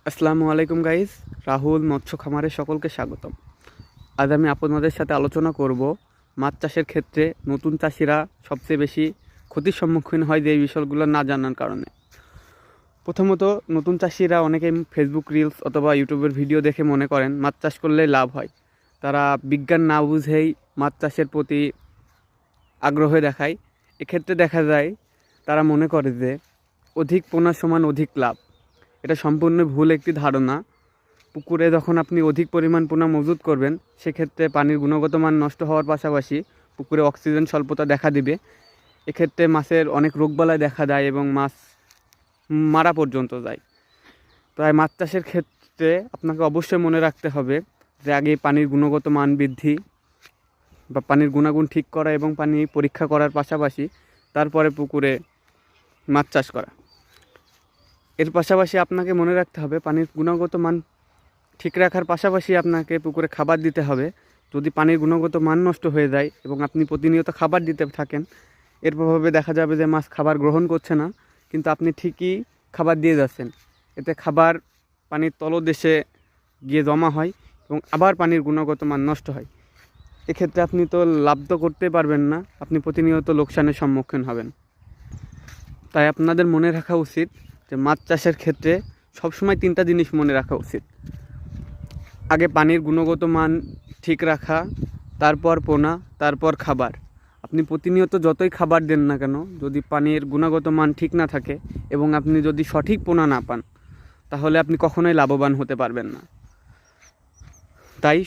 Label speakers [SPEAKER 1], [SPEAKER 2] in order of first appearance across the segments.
[SPEAKER 1] আসসালামু আলাইকুম গাইস, রাহুল মৎস্য খামারে সকলকে স্বাগতম। আজ আমি আপনাদের সাথে আলোচনা করব মাছ চাষের ক্ষেত্রে নতুন চাষিরা সবচেয়ে বেশি ক্ষতির সম্মুখীন হয় যে এই বিষয়গুলো না জানার কারণে। প্রথমত, নতুন চাষিরা অনেকেই ফেসবুক রিলস অথবা ইউটিউবের ভিডিও দেখে মনে করেন মাছ চাষ করলে লাভ হয়। তারা বিজ্ঞান না বুঝেই মাছ চাষের প্রতি আগ্রহ দেখায়। এক্ষেত্রে দেখা যায় তারা মনে করে যে অধিক পোনা সমান অধিক লাভ। এটা সম্পূর্ণ ভুল একটি ধারণা। পুকুরে যখন আপনি অধিক পরিমাণ পোনা মজুত করবেন, সেক্ষেত্রে পানির গুণগত মান নষ্ট হওয়ার পাশাপাশি পুকুরে অক্সিজেন স্বল্পতা দেখা দিবে। এক্ষেত্রে মাছের অনেক রোগবালাই দেখা দেয় এবং মাছ মারা পর্যন্ত যায়। তাই মাছ চাষের ক্ষেত্রে আপনাকে অবশ্যই মনে রাখতে হবে যে আগে পানির গুণগত মান বৃদ্ধি বা পানির গুণাগুণ ঠিক করা এবং পানি পরীক্ষা করার পাশাপাশি তারপরে পুকুরে মাছ চাষ করা। এর পাশাপাশি আপনাকে মনে রাখতে হবে পানির গুণগত মান ঠিক রাখার পাশাপাশি আপনাকে পুকুরে খাবার দিতে হবে। যদি পানির গুণগত মান নষ্ট হয়ে যায় এবং আপনি প্রতিনিয়ত খাবার দিতে থাকেন, এর প্রভাবে দেখা যাবে যে মাছ খাবার গ্রহণ করছে না, কিন্তু আপনি ঠিকই খাবার দিয়ে যাচ্ছেন। এতে খাবার পানির তলদেশে গিয়ে জমা হয় এবং আবার পানির গুণগত মান নষ্ট হয়। এক্ষেত্রে আপনি তো লাভ তো করতে পারবেন না, আপনি প্রতিনিয়ত লোকসানের সম্মুখীন হবেন। তাই আপনাদের মনে রাখা উচিত যে মাছ চাষের ক্ষেত্রে সবসময় 3টা জিনিস মনে রাখা উচিত। আগে পানির গুণগত মান ঠিক রাখা, তারপর পোনা, তারপর খাবার। আপনি প্রতিনিয়ত যতই খাবার দেন না কেন, যদি পানির গুণগত মান ঠিক না থাকে এবং আপনি যদি সঠিক পোনা না পান, তাহলে আপনি কখনোই লাভবান হতে পারবেন না। তাই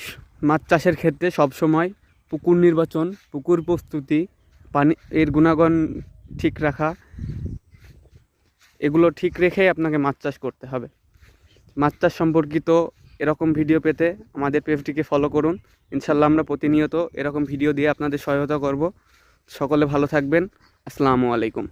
[SPEAKER 1] মাছ চাষের ক্ষেত্রে সবসময় পুকুর নির্বাচন, পুকুর প্রস্তুতি, পানি এর গুণাগুণ ঠিক রাখা, এগুলো ঠিক রেখেই আপনাকে মাছ চাষ করতে হবে। মাছ চাষ সম্পর্কিত এরকম ভিডিও পেতে আমাদের পেজটিকে ফলো করুন। ইনশাল্লাহ আমরা প্রতিনিয়ত এরকম ভিডিও দিয়ে আপনাদের সহায়তা করব। সকলে ভালো থাকবেন। আসসালামু আলাইকুম।